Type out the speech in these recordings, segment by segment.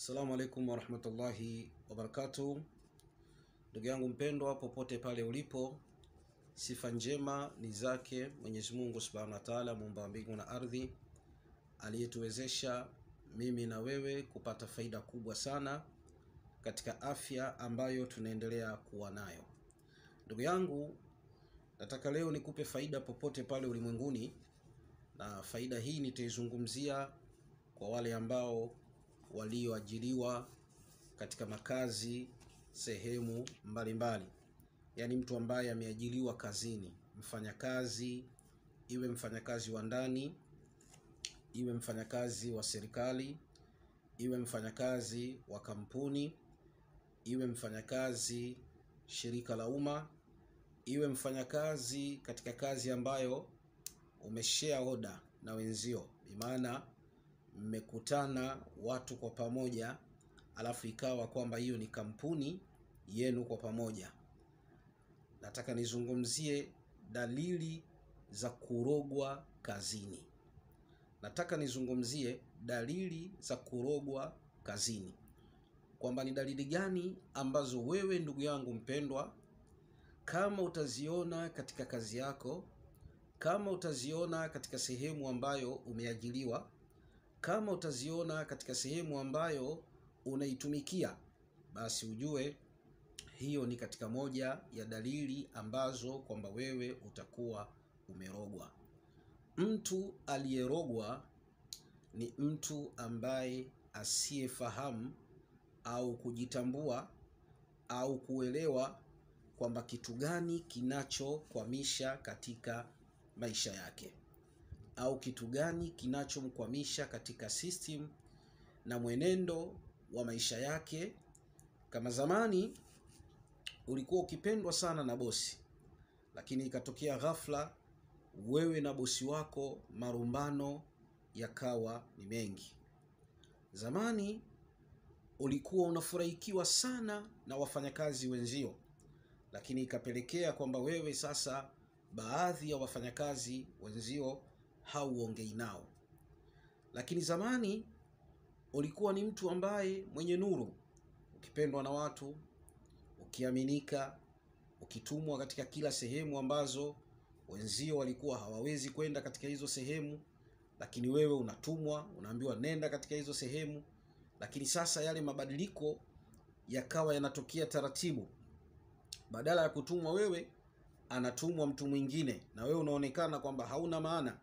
Assalamu alaikum warahmatullahi wabarakatuh. Ndugu yangu mpendwa, popote pale ulipo, sifa njema ni zake Mwenyezi Mungu Subhanahu wa Ta'ala, muumba wa mbingu na ardhi, aliyetuwezesha mimi na wewe kupata faida kubwa sana katika afya ambayo tunaendelea kuwa nayo. Ndugu yangu, nataka leo nikupe faida popote pale ulimwenguni, na faida hii nitaizungumzia kwa wale ambao walioajiriwa katika makazi sehemu mbalimbali. Yaani mtu ambaye ameajiriwa kazini, mfanyakazi, iwe mfanyakazi wa ndani, iwe mfanyakazi wa serikali, iwe mfanyakazi wa kampuni, iwe mfanyakazi shirika la umma, iwe mfanyakazi katika kazi ambayo umeshare order na wenzio, bimaana mmekutana watu kwa pamoja, alafu ikawa kwamba hiyo ni kampuni yenu kwa pamoja. Nataka nizungumzie dalili za kurogwa kazini. Nataka nizungumzie dalili za kurogwa kazini, kwamba ni dalili gani ambazo wewe ndugu yangu mpendwa, kama utaziona katika kazi yako, kama utaziona katika sehemu ambayo umeajiriwa, kama utaziona katika sehemu ambayo unaitumikia, basi ujue hiyo ni katika moja ya dalili ambazo kwamba wewe utakuwa umerogwa. Mtu aliyerogwa ni mtu ambaye asiyefahamu au kujitambua au kuelewa kwamba kitu gani kinachokwamisha katika maisha yake, au kitu gani kinachomkwamisha katika system na mwenendo wa maisha yake. Kama zamani ulikuwa ukipendwa sana na bosi, lakini ikatokea ghafla wewe na bosi wako marumbano yakawa ni mengi. Zamani ulikuwa unafurahikiwa sana na wafanyakazi wenzio, lakini ikapelekea kwamba wewe sasa baadhi ya wafanyakazi wenzio hauongei nao. Lakini zamani ulikuwa ni mtu ambaye mwenye nuru, ukipendwa na watu, ukiaminika, ukitumwa katika kila sehemu ambazo wenzio walikuwa hawawezi kwenda katika hizo sehemu, lakini wewe unatumwa, unaambiwa nenda katika hizo sehemu. Lakini sasa yale mabadiliko yakawa yanatokea taratibu. Badala ya kutumwa wewe, anatumwa mtu mwingine, na wewe unaonekana kwamba hauna maana.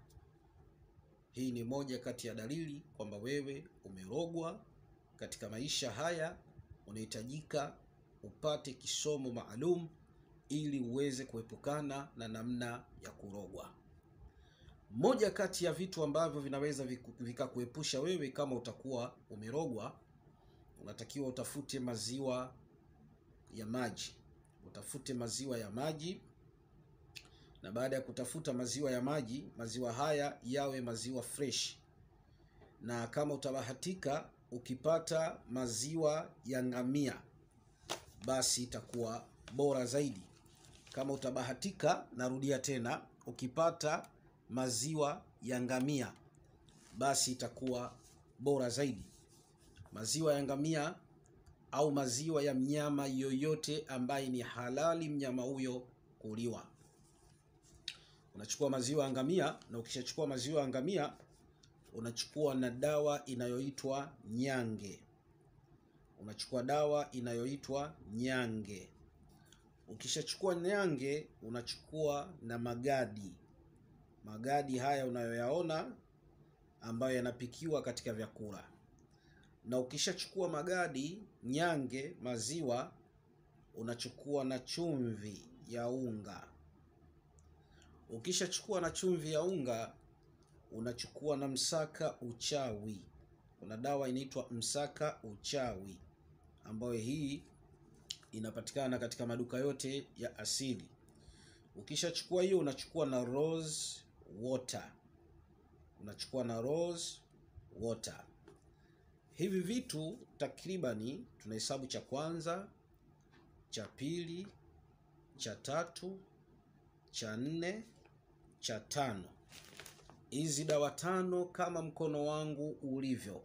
Hii ni moja kati ya dalili kwamba wewe umerogwa katika maisha haya. Unahitajika upate kisomo maalum ili uweze kuepukana na namna ya kurogwa. Moja kati ya vitu ambavyo vinaweza vikakuepusha wewe kama utakuwa umerogwa, unatakiwa utafute maziwa ya maji. Utafute maziwa ya maji, na baada ya kutafuta maziwa ya maji, maziwa haya yawe maziwa fresh. Na kama utabahatika ukipata maziwa ya ngamia, basi itakuwa bora zaidi. Kama utabahatika, narudia tena, ukipata maziwa ya ngamia, basi itakuwa bora zaidi. Maziwa ya ngamia au maziwa ya mnyama yoyote ambaye ni halali mnyama huyo kuliwa. Unachukua maziwa ya ngamia, na ukishachukua maziwa ya ngamia unachukua na dawa inayoitwa nyange. Unachukua dawa inayoitwa nyange. Ukishachukua nyange, unachukua na magadi. Magadi haya unayoyaona ambayo yanapikiwa katika vyakula. Na ukishachukua magadi, nyange, maziwa, unachukua na chumvi ya unga. Ukishachukua na chumvi ya unga, unachukua na msaka uchawi. Kuna dawa inaitwa msaka uchawi ambayo hii inapatikana katika maduka yote ya asili. Ukishachukua hiyo, unachukua na rose water. Unachukua na rose water. Hivi vitu takribani tunahesabu cha kwanza, cha pili, cha tatu, cha nne, cha tano. Hizi dawa tano kama mkono wangu ulivyo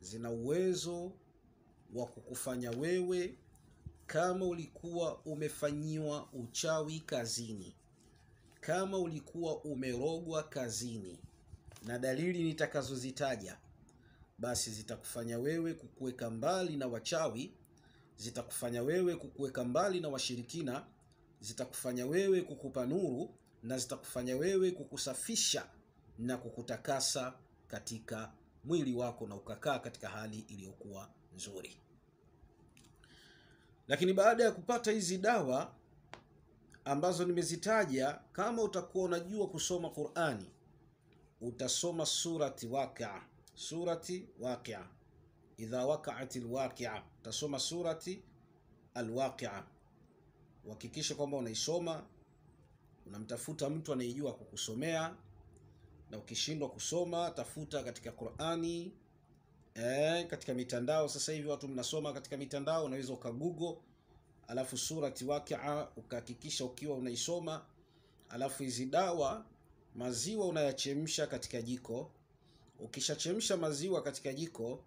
zina uwezo wa kukufanya wewe, kama ulikuwa umefanyiwa uchawi kazini, kama ulikuwa umerogwa kazini, na dalili nitakazozitaja, basi zitakufanya wewe kukuweka mbali na wachawi, zitakufanya wewe kukuweka mbali na washirikina, zitakufanya wewe kukupa nuru, na zitakufanya wewe kukusafisha na kukutakasa katika mwili wako, na ukakaa katika hali iliyokuwa nzuri. Lakini baada ya kupata hizi dawa ambazo nimezitaja, kama utakuwa unajua kusoma Qur'ani, utasoma surati Waqi'a, surati Waqi'a, idha waqa'atil waqi'a, utasoma surati al-Waqi'a. Uhakikishe kwamba unaisoma, unamtafuta mtu anayejua kukusomea, na ukishindwa kusoma tafuta katika Qur'ani, katika mitandao. Sasa hivi watu mnasoma katika mitandao, unaweza ukagoogle alafu surati Waqi'a ukahakikisha ukiwa unaisoma. Alafu hizi dawa, maziwa unayachemsha katika jiko. Ukishachemsha maziwa katika jiko,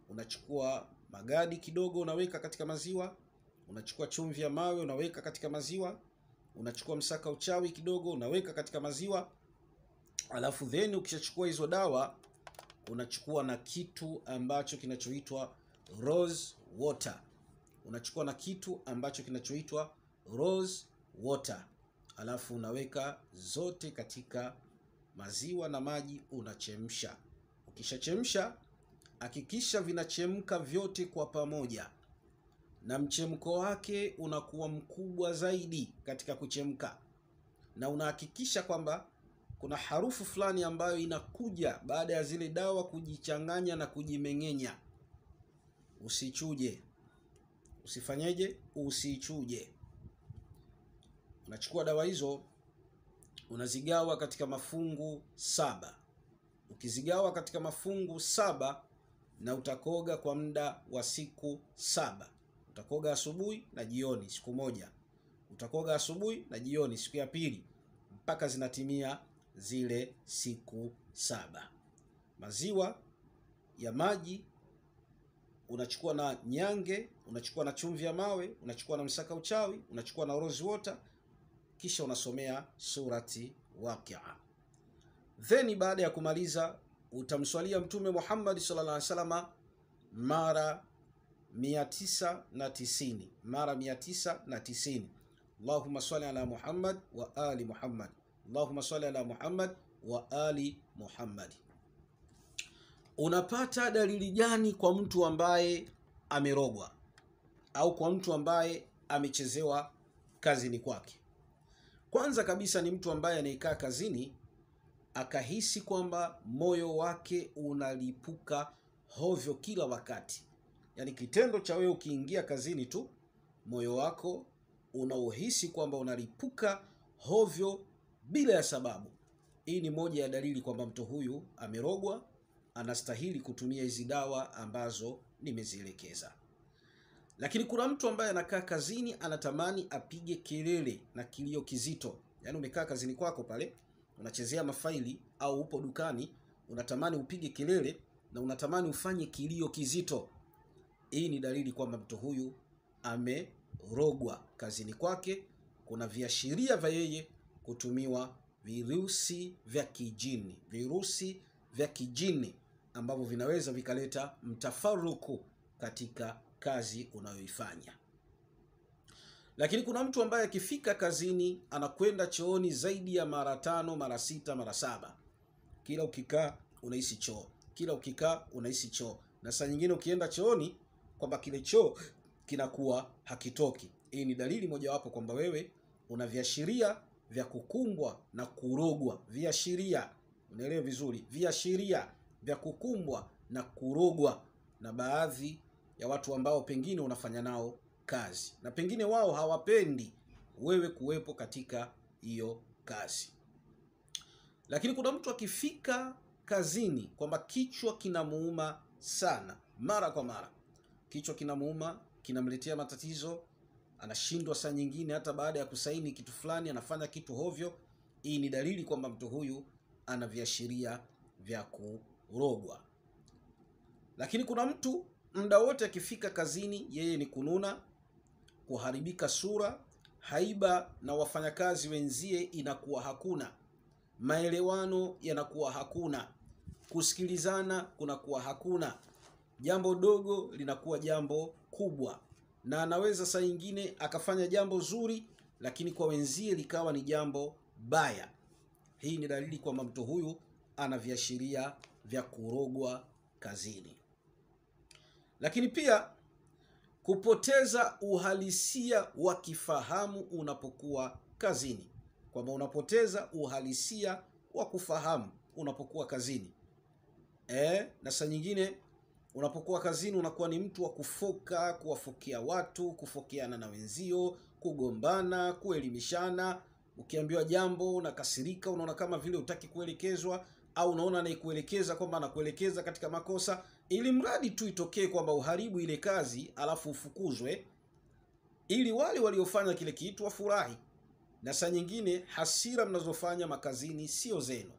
unachukua magadi kidogo unaweka katika maziwa, unachukua chumvi ya mawe unaweka katika maziwa, unachukua msaka uchawi kidogo unaweka katika maziwa. Alafu then ukishachukua hizo dawa, unachukua na kitu ambacho kinachoitwa rose water. Unachukua na kitu ambacho kinachoitwa rose water. Alafu unaweka zote katika maziwa na maji, unachemsha. Ukishachemsha, hakikisha vinachemka vyote kwa pamoja, na mchemko wake unakuwa mkubwa zaidi katika kuchemka, na unahakikisha kwamba kuna harufu fulani ambayo inakuja baada ya zile dawa kujichanganya na kujimeng'enya. Usichuje. Usifanyeje? Usichuje. Unachukua dawa hizo, unazigawa katika mafungu 7. Ukizigawa katika mafungu 7, na utakoga kwa muda wa siku 7. Utakoga asubuhi na jioni siku moja, utakoga asubuhi na jioni siku ya pili, mpaka zinatimia zile siku 7. Maziwa ya maji unachukua na nyange, unachukua na chumvi ya mawe, unachukua na msaka uchawi, unachukua na rose water, kisha unasomea surati Waqi'a. Then baada ya kumaliza, utamswalia Mtume Muhammad sallallahu alaihi wasallam mara 990, mara 990. Allahumma salli ala Muhammad wa ali Muhammad, Allahumma salli ala Muhammad wa ali Muhammad. Unapata dalili gani kwa mtu ambaye amerogwa au kwa mtu ambaye amechezewa kazini kwake? Kwanza kabisa ni mtu ambaye anaikaa kazini akahisi kwamba moyo wake unalipuka hovyo kila wakati. Yaani kitendo cha wewe ukiingia kazini tu, moyo wako unauhisi kwamba unalipuka hovyo bila ya sababu. Hii ni moja ya dalili kwamba mtu huyu amerogwa, anastahili kutumia hizi dawa ambazo nimezielekeza. Lakini kuna mtu ambaye anakaa kazini anatamani apige kelele na kilio kizito. Yaani umekaa kazini kwako pale, unachezea mafaili au upo dukani, unatamani upige kelele na unatamani ufanye kilio kizito. Hii ni dalili kwamba mtu huyu amerogwa kazini kwake. Kuna viashiria vya yeye kutumiwa virusi vya kijini, virusi vya kijini ambavyo vinaweza vikaleta mtafaruku katika kazi unayoifanya. Lakini kuna mtu ambaye akifika kazini anakwenda chooni zaidi ya mara 5, mara 6, mara 7. Kila ukikaa unahisi choo, kila ukikaa unahisi choo, na saa nyingine ukienda chooni kwamba kile choo kinakuwa hakitoki. Hii ni dalili mojawapo kwamba wewe una viashiria vya kukumbwa na kurogwa. Viashiria, unaelewa vizuri, viashiria vya kukumbwa na kurogwa na baadhi ya watu ambao pengine unafanya nao kazi, na pengine wao hawapendi wewe kuwepo katika hiyo kazi. Lakini kuna mtu akifika kazini kwamba kichwa kinamuuma sana, mara kwa mara kichwa kinamuuma, kinamletea matatizo, anashindwa saa nyingine hata baada ya kusaini kitu fulani anafanya kitu hovyo. Hii ni dalili kwamba mtu huyu ana viashiria vya kurogwa. Lakini kuna mtu muda wote akifika kazini yeye ni kununa, kuharibika sura, haiba na wafanyakazi wenzie inakuwa hakuna, maelewano yanakuwa hakuna, kusikilizana kunakuwa hakuna, jambo dogo linakuwa jambo kubwa, na anaweza saa nyingine akafanya jambo zuri lakini kwa wenzie likawa ni jambo baya. Hii ni dalili kwamba mtu huyu ana viashiria vya kurogwa kazini. Lakini pia kupoteza uhalisia wa kifahamu unapokuwa kazini, kwamba unapoteza uhalisia wa kufahamu unapokuwa kazini. Na saa nyingine unapokuwa kazini unakuwa ni mtu wa kufoka, kuwafokia watu, kufokeana na wenzio, kugombana, kuelimishana. Ukiambiwa jambo unakasirika, unaona kama vile hutaki kuelekezwa, au unaona anayekuelekeza kwamba anakuelekeza katika makosa, ili mradi tu itokee kwamba uharibu ile kazi alafu ufukuzwe, ili wale waliofanya kile kitu wafurahi. Na saa nyingine hasira mnazofanya makazini sio zenu,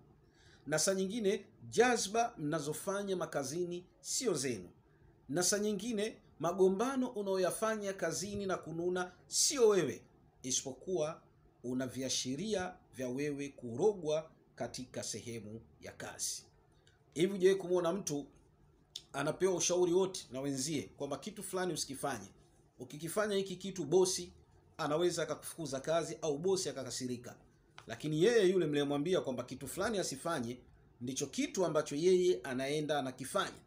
na saa nyingine jazba mnazofanya makazini sio zenu, na saa nyingine magombano unaoyafanya kazini na kununa sio wewe, isipokuwa una viashiria vya wewe kurogwa katika sehemu ya kazi. Hivi je, kumuona mtu anapewa ushauri wote na wenzie kwamba kitu fulani usikifanye, ukikifanya hiki kitu bosi anaweza akakufukuza kazi au bosi akakasirika, lakini yeye yule mliyemwambia kwamba kitu fulani asifanye ndicho kitu ambacho yeye anaenda anakifanya,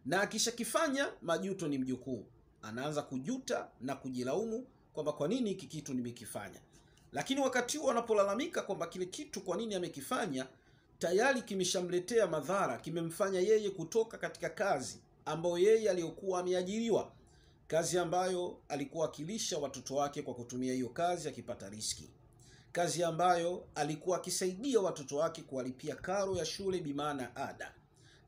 na akishakifanya majuto ni mjukuu, anaanza kujuta na kujilaumu kwamba kwa nini hiki kitu nimekifanya. Lakini wakati huo anapolalamika kwamba kile kitu kwa nini amekifanya, tayari kimeshamletea madhara, kimemfanya yeye kutoka katika kazi ambayo yeye aliyokuwa ameajiriwa, kazi ambayo alikuwa akilisha watoto wake kwa kutumia hiyo kazi akipata riski, kazi ambayo alikuwa akisaidia watoto wake kuwalipia karo ya shule bimaana ada,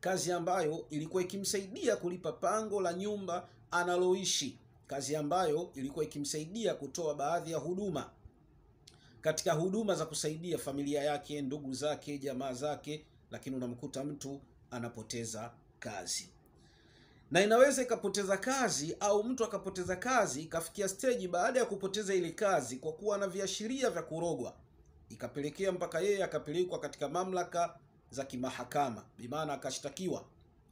kazi ambayo ilikuwa ikimsaidia kulipa pango la nyumba analoishi, kazi ambayo ilikuwa ikimsaidia kutoa baadhi ya huduma katika huduma za kusaidia familia yake, ndugu zake, jamaa zake. Lakini unamkuta mtu anapoteza kazi, na inaweza ikapoteza kazi au mtu akapoteza kazi ikafikia stage baada ya kupoteza ile kazi, kwa kuwa na viashiria vya kurogwa, ikapelekea mpaka yeye akapelekwa katika mamlaka za kimahakama, bimaana akashtakiwa.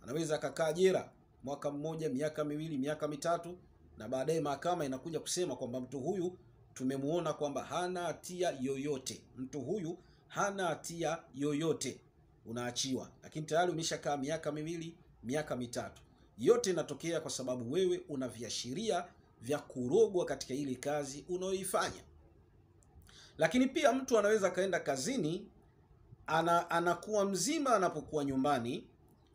Anaweza akakaa jela mwaka mmoja, miaka miwili, miaka mitatu, na baadaye mahakama inakuja kusema kwamba mtu huyu tumemuona kwamba hana hatia yoyote, mtu huyu hana hatia yoyote, unaachiwa. Lakini tayari umeshakaa miaka miwili, miaka mitatu. Yote inatokea kwa sababu wewe una viashiria vya kurogwa katika ile kazi unayoifanya. Lakini pia mtu anaweza kaenda kazini, anakuwa mzima anapokuwa nyumbani,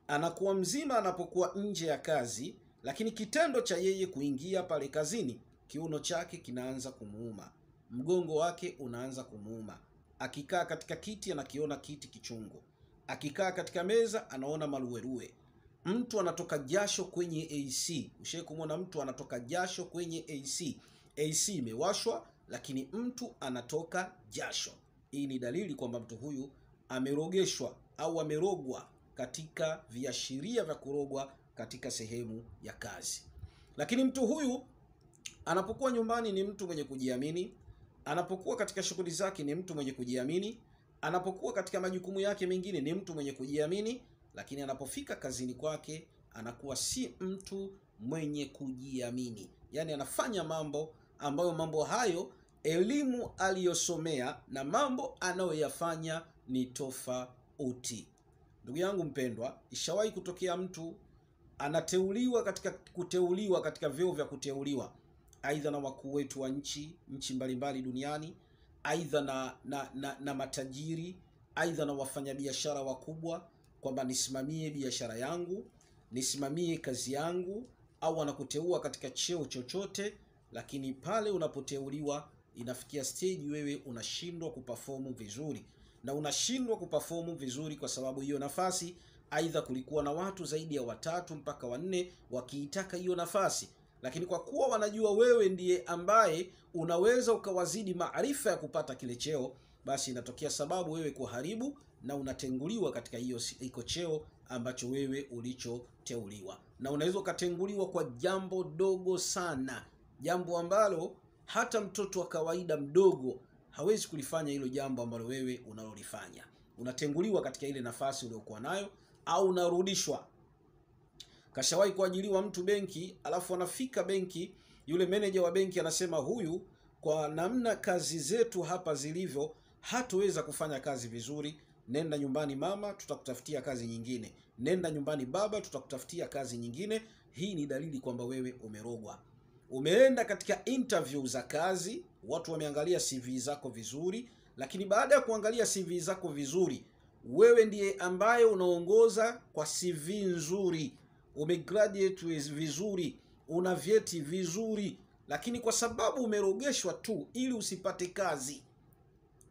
anakuwa mzima anapokuwa nje ya kazi, lakini kitendo cha yeye kuingia pale kazini, kiuno chake kinaanza kumuuma, mgongo wake unaanza kumuuma, akikaa katika kiti anakiona kiti kichungu, akikaa katika meza anaona maluweruwe, mtu anatoka jasho kwenye AC. Ushawahi kumwona mtu anatoka jasho kwenye AC? AC imewashwa lakini mtu anatoka jasho. Hii ni dalili kwamba mtu huyu amerogeshwa au amerogwa katika viashiria vya kurogwa katika sehemu ya kazi. Lakini mtu huyu anapokuwa nyumbani ni mtu mwenye kujiamini, anapokuwa katika shughuli zake ni mtu mwenye kujiamini, anapokuwa katika majukumu yake mengine ni mtu mwenye kujiamini, lakini anapofika kazini kwake anakuwa si mtu mwenye kujiamini. Yaani anafanya mambo ambayo mambo hayo elimu aliyosomea na mambo anayoyafanya ni tofauti. Ndugu yangu mpendwa, ishawahi kutokea mtu anateuliwa katika vyeo vya kuteuliwa, aidha na wakuu wetu wa nchi mbalimbali duniani, aidha na matajiri, aidha na wafanyabiashara wakubwa, kwamba nisimamie biashara yangu, nisimamie kazi yangu, au anakuteua katika cheo chochote. Lakini pale unapoteuliwa inafikia stage wewe unashindwa kuperform vizuri, na unashindwa kuperform vizuri kwa sababu hiyo nafasi aidha kulikuwa na watu zaidi ya 3 mpaka 4 wakiitaka hiyo nafasi, lakini kwa kuwa wanajua wewe ndiye ambaye unaweza ukawazidi maarifa ya kupata kile cheo, basi inatokea sababu wewe kuharibu na unatenguliwa katika iko cheo ambacho wewe ulichoteuliwa. Na unaweza ukatenguliwa kwa jambo dogo sana, jambo ambalo hata mtoto wa kawaida mdogo hawezi kulifanya hilo jambo ambalo wewe unalolifanya. Unatenguliwa katika ile nafasi uliyokuwa nayo au unarudishwa. Kashawahi kuajiriwa mtu benki, alafu anafika benki, yule manager wa benki anasema huyu kwa namna kazi zetu hapa zilivyo hataweza kufanya kazi vizuri. Nenda nyumbani mama, tutakutafutia kazi nyingine. Nenda nyumbani baba, tutakutafutia kazi nyingine. Hii ni dalili kwamba wewe umerogwa. Umeenda katika interview za kazi, watu wameangalia CV zako vizuri, lakini baada ya kuangalia CV zako vizuri, wewe ndiye ambaye unaongoza kwa CV nzuri, umegraduate vizuri, una vyeti vizuri, lakini kwa sababu umerogeshwa tu ili usipate kazi,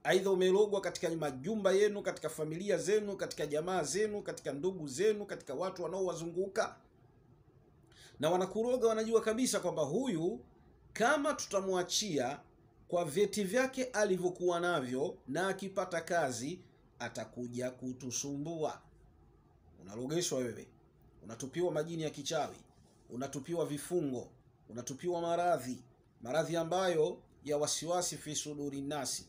aidha umerogwa katika majumba yenu, katika familia zenu, katika jamaa zenu, katika ndugu zenu, katika watu wanaowazunguka, na wanakuroga, wanajua kabisa kwamba huyu kama tutamwachia kwa vyeti vyake alivyokuwa navyo na akipata kazi atakuja kutusumbua. Unarogeshwa wewe, unatupiwa majini ya kichawi, unatupiwa vifungo, unatupiwa maradhi ambayo ya wasiwasi fi suduri nasi,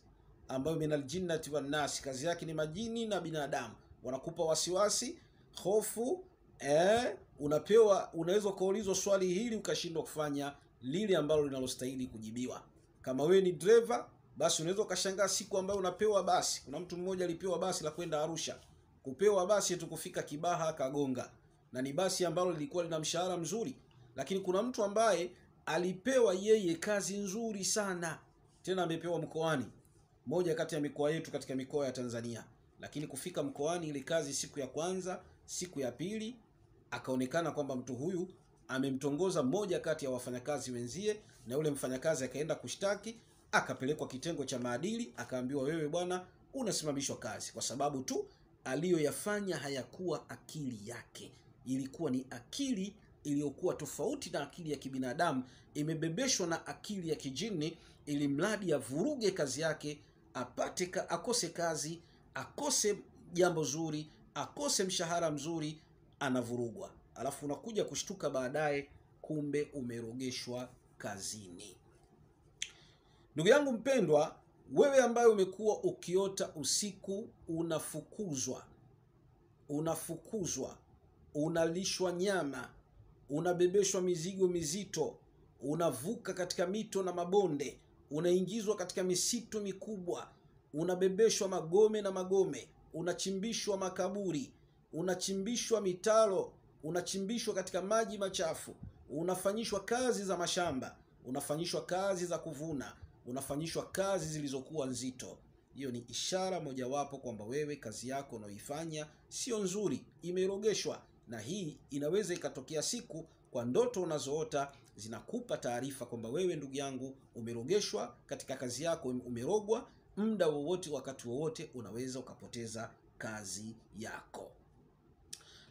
ambayo minal jinnati wan nasi, kazi yake ni majini na binadamu. Wanakupa wasiwasi, hofu, unaweza kuulizwa swali hili ukashindwa kufanya lile ambalo linalostahili kujibiwa. Kama wewe ni driver, basi unaweza ukashangaa siku ambayo unapewa basi. Kuna mtu mmoja alipewa basi la kwenda Arusha. Kupewa basi tu kufika Kibaha kagonga. Na ni basi ambalo lilikuwa lina mshahara mzuri. Lakini kuna mtu ambaye alipewa yeye kazi nzuri sana. Tena amepewa mkoani. Moja kati ya mikoa yetu katika mikoa ya Tanzania. Lakini kufika mkoani ile kazi siku ya kwanza, siku ya pili, akaonekana kwamba mtu huyu amemtongoza moja kati ya wafanyakazi wenzie, na yule mfanyakazi akaenda kushtaki, akapelekwa kitengo cha maadili, akaambiwa wewe bwana unasimamishwa kazi kwa sababu tu aliyoyafanya hayakuwa akili yake. Ilikuwa ni akili iliyokuwa tofauti na akili ya kibinadamu, imebebeshwa na akili ya kijini, ili mradi avuruge kazi yake, akose kazi, akose jambo zuri, akose mshahara mzuri, anavurugwa. Alafu unakuja kushtuka baadaye kumbe umerogeshwa kazini. Ndugu yangu mpendwa, wewe ambaye umekuwa ukiota usiku unafukuzwa, unalishwa nyama, unabebeshwa mizigo mizito, unavuka katika mito na mabonde, unaingizwa katika misitu mikubwa, unabebeshwa magome, unachimbishwa makaburi, unachimbishwa mitaro, unachimbishwa katika maji machafu, unafanyishwa kazi za mashamba, unafanyishwa kazi za kuvuna, unafanyishwa kazi zilizokuwa nzito. Hiyo ni ishara mojawapo kwamba wewe kazi yako unaoifanya sio nzuri, imerogeshwa. Na hii inaweza ikatokea siku kwa ndoto unazoota zinakupa taarifa kwamba wewe ndugu yangu umerogeshwa katika kazi yako, umerogwa. Muda wowote, wakati wowote unaweza ukapoteza kazi yako.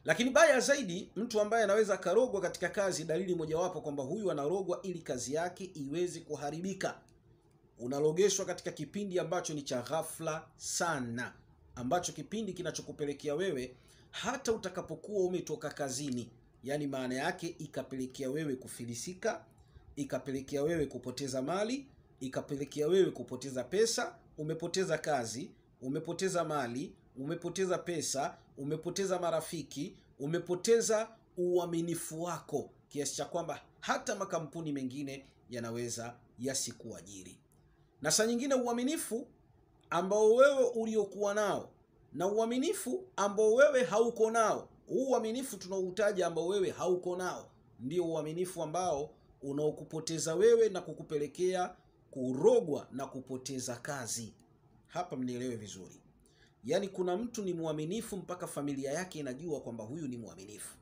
Lakini baya zaidi, mtu ambaye anaweza karogwa katika kazi, dalili mojawapo kwamba huyu anarogwa ili kazi yake iweze kuharibika. Unarogeshwa katika kipindi ambacho ni cha ghafla sana, ambacho kipindi kinachokupelekea wewe hata utakapokuwa umetoka kazini, yani maana yake ikapelekea wewe kufilisika, ikapelekea wewe kupoteza mali, ikapelekea wewe kupoteza pesa. Umepoteza kazi, umepoteza mali, umepoteza pesa, umepoteza marafiki, umepoteza uaminifu wako, kiasi cha kwamba hata makampuni mengine yanaweza yasikuajiri. Na saa nyingine uaminifu ambao wewe uliokuwa nao na uaminifu ambao wewe hauko nao, uaminifu tunaoutaja ambao wewe hauko nao, ndio uaminifu ambao unaokupoteza wewe na kukupelekea kurogwa na kupoteza kazi. Hapa mnielewe vizuri. Yaani kuna mtu ni muaminifu mpaka familia yake inajua kwamba huyu ni muaminifu.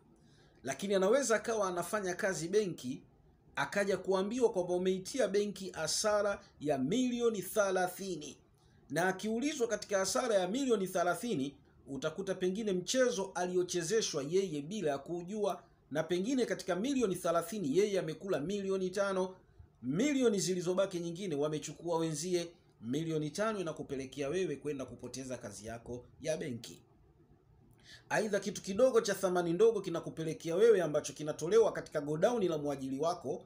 Lakini anaweza akawa anafanya kazi benki, akaja kuambiwa kwamba umeitia benki hasara ya milioni 30. Na akiulizwa katika hasara ya milioni 30, utakuta pengine mchezo aliochezeshwa yeye bila ya kujua, na pengine katika milioni 30 yeye amekula milioni 5. Milioni zilizobaki nyingine wamechukua wenzie. milioni 5 inakupelekea wewe kwenda kupoteza kazi yako ya benki. Aidha, kitu kidogo cha thamani ndogo kinakupelekea wewe, ambacho kinatolewa katika godown la mwajili wako,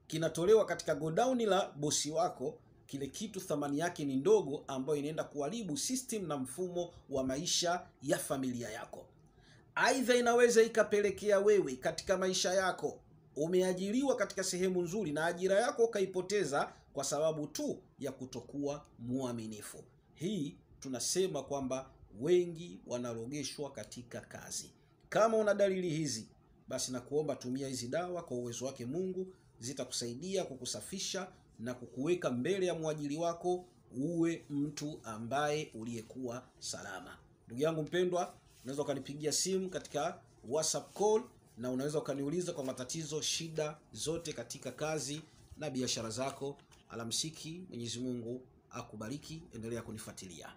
kinatolewa katika godown la bosi wako, kile kitu thamani yake ni ndogo, ambayo inaenda kuharibu system na mfumo wa maisha ya familia yako. Aidha, inaweza ikapelekea wewe katika maisha yako umeajiriwa katika sehemu nzuri na ajira yako ukaipoteza kwa sababu tu ya kutokuwa muaminifu. Hii tunasema kwamba wengi wanarogeshwa katika kazi. Kama una dalili hizi, basi nakuomba tumia hizi dawa kwa uwezo wake Mungu, zitakusaidia kukusafisha na kukuweka mbele ya mwajiri wako uwe mtu ambaye uliyekuwa salama. Ndugu yangu mpendwa, unaweza ukanipigia simu katika WhatsApp call na unaweza ukaniuliza kwa matatizo, shida zote katika kazi na biashara zako. Alamsiki, Mwenyezi Mungu akubariki, endelea kunifuatilia.